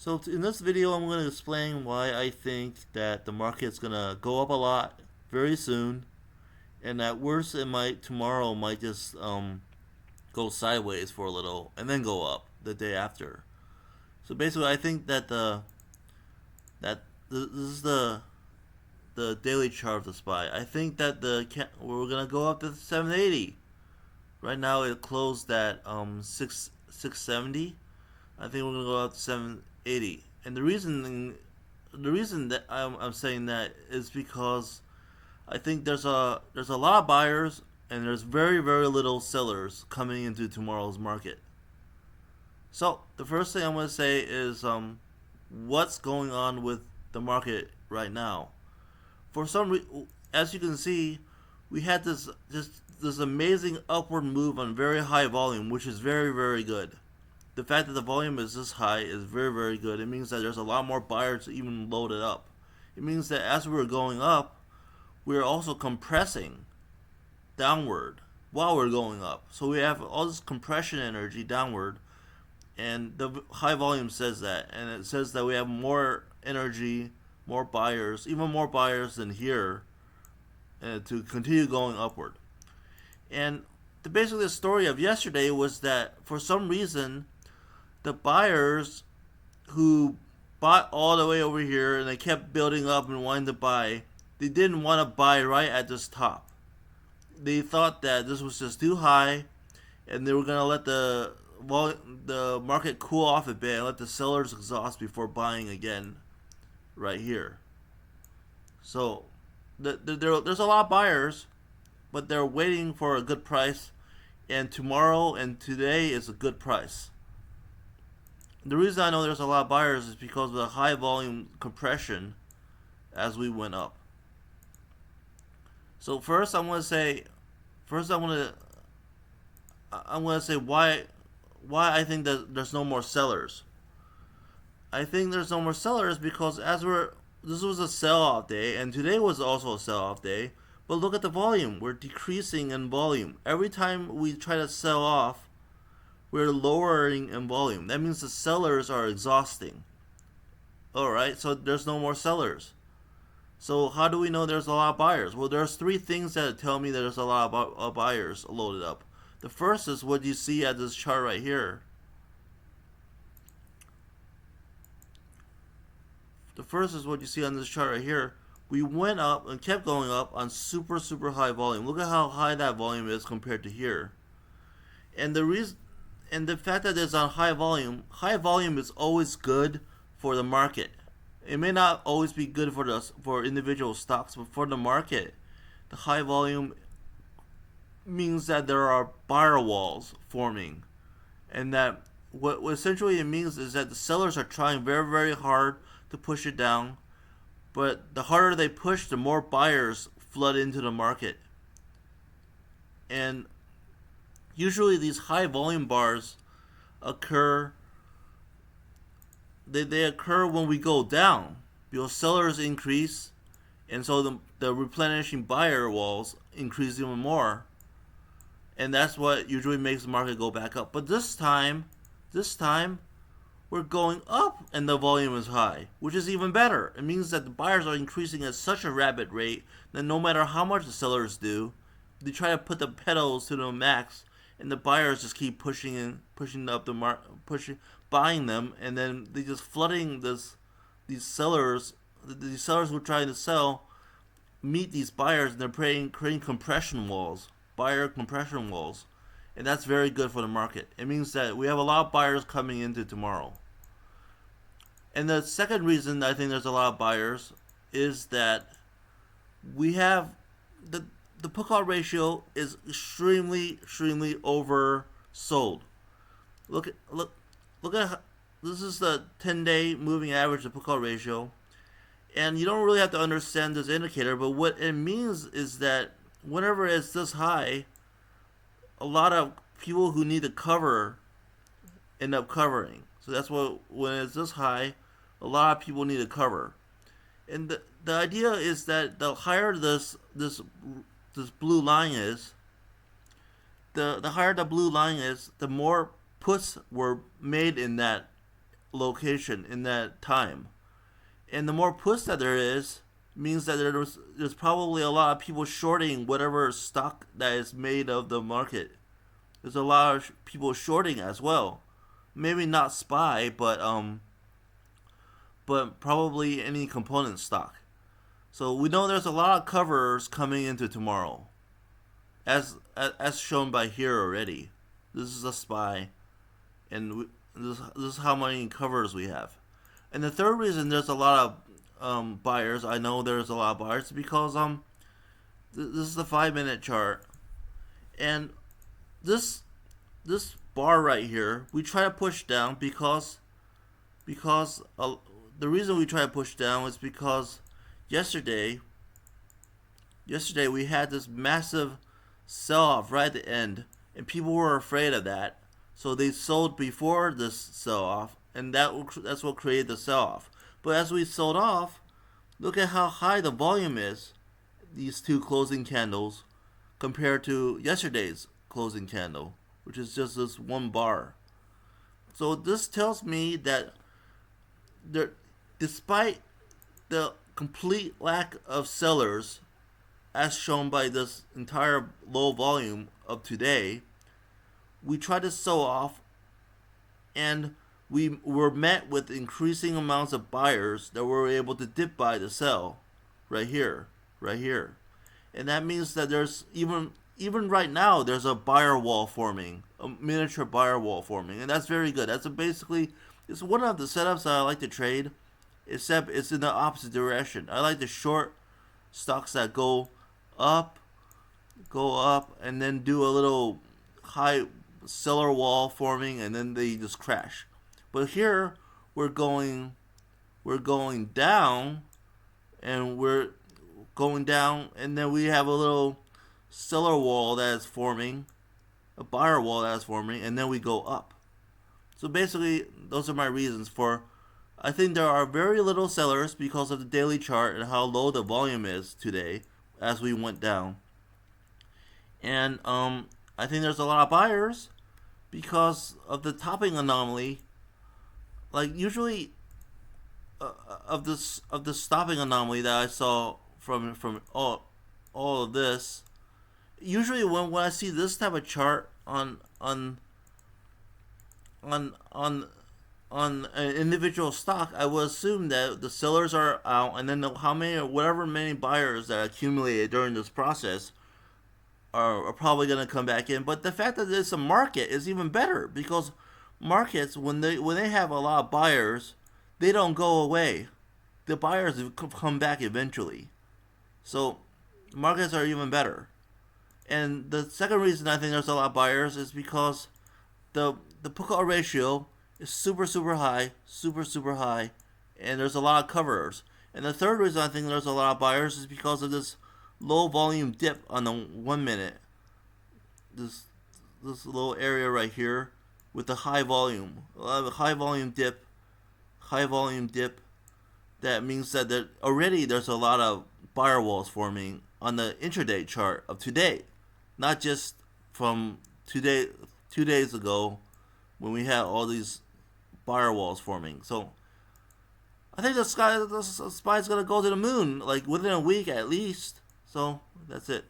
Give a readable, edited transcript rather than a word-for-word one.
So in this video, I'm going to explain why I think that the market's going to go up a lot very soon, and at worst, it might tomorrow might just go sideways for a little and then go up the day after. So basically, I think that this is the daily chart of the SPY. I think that we're gonna go up to 780. Right now, it closed at 670. I think we're gonna go up to 780, and the reason that I'm saying that is because I think there's a lot of buyers and there's very little sellers coming into tomorrow's market. So the first thing I'm gonna say is what's going on with the market right now. As you can see, we had this amazing upward move on very high volume, which is very good. The fact that the volume is this high is very good. It means that there's a lot more buyers to even load it up. It means that as we're going up, we're also compressing downward while we're going up. So we have all this compression energy downward, and the high volume says that, and it says that we have more energy, more buyers, even more buyers than here, to continue going upward. And basically the story of yesterday was that for some reason the buyers who bought all the way over here and they kept building up and wanting to buy, they didn't want to buy right at this top. They thought that this was just too high, and they were gonna let the market cool off a bit and let the sellers exhaust before buying again right here. So there's a lot of buyers, but they're waiting for a good price, and tomorrow and today is a good price. The reason I know there's a lot of buyers is because of the high volume compression as we went up. So first I want to say why I think that there's no more sellers. I think there's no more sellers because this was a sell-off day, and today was also a sell-off day. But look at the volume; we're decreasing in volume every time we try to sell off. We're lowering in volume. That means the sellers are exhausting. All right, so there's no more sellers. So how do we know there's a lot of buyers? Well, there's three things that tell me that there's a lot of buyers loaded up. The first is what you see at this chart right here. The first is what you see on this chart right here. We went up and kept going up on super high volume. Look at how high that volume is compared to here. And the fact that it's on high volume is always good for the market. It may not always be good for individual stocks, but for the market, the high volume means that there are buyer walls forming, and that what essentially it means is that the sellers are trying very hard to push it down, but the harder they push, the more buyers flood into the market. And usually these high volume bars occur they occur when we go down because sellers increase, and so the replenishing buyer walls increase even more, and that's what usually makes the market go back up. But this time we're going up and the volume is high, which is even better. It means that the buyers are increasing at such a rapid rate that no matter how much the sellers do, they try to put the pedals to the max, and the buyers just keep pushing up the buying them, and then they just flooding these sellers who are trying to sell meet these buyers, and they're creating compression walls, buyer compression walls, and that's very good for the market. It means that we have a lot of buyers coming into tomorrow. And the second reason I think there's a lot of buyers is that we have the put-call ratio is extremely oversold. Look at this is the 10-day moving average of put-call ratio, and you don't really have to understand this indicator, but what it means is that whenever it's this high, a lot of people who need to cover end up covering. So that's what when it's this high, a lot of people need to cover. And the idea is that the higher this blue line is, the higher the blue line is, the more puts were made in that location in that time. And the more push that there is means that there's probably a lot of people shorting whatever stock that is made of the market. There's a lot of people shorting as well. Maybe not SPY, but probably any component stock. So we know there's a lot of covers coming into tomorrow, as shown by here already. This is a SPY, and this is how many covers we have. And the third reason there's a lot of buyers, I know there's a lot of buyers, because this is the 5 minute chart, and this bar right here we try to push down because the reason we try to push down is because yesterday we had this massive sell-off right at the end, and people were afraid of that, so they sold before this sell-off, and that's what created the sell-off. But as we sold off, look at how high the volume is, these two closing candles, compared to yesterday's closing candle, which is just this one bar. So this tells me that there, despite the complete lack of sellers, as shown by this entire low volume of today, we tried to sell off, and we were met with increasing amounts of buyers that were able to dip buy to sell right here. And that means that there's even right now there's a buyer wall forming, a miniature buyer wall forming, and that's very good. It's one of the setups that I like to trade, except it's in the opposite direction. I like to short stocks that go up, and then do a little high seller wall forming, and then they just crash. But here we're going down, and then we have a little seller wall that is forming, a buyer wall that is forming, and then we go up. So basically, those are my reasons for. I think there are very little sellers because of the daily chart and how low the volume is today as we went down. And I think there's a lot of buyers because of the topping anomaly. Like usually, of the stopping anomaly that I saw from all of this. Usually, when I see this type of chart on an individual stock, I would assume that the sellers are out, and then whatever many buyers that accumulated during this process are probably going to come back in. But the fact that it's a market is even better, because markets, when they have a lot of buyers, they don't go away. The buyers come back eventually. So markets are even better. And the second reason I think there's a lot of buyers is because the put-call ratio is super high, super high, and there's a lot of coverers. And the third reason I think there's a lot of buyers is because of this low volume dip on the 1 minute. This little area right here with the high volume, high volume dip. That means that already there's a lot of buyer walls forming on the intraday chart of today, not just from 2 days ago when we had all these buyer walls forming. So I think the SPY is going to go to the moon, like within a week at least. So that's it.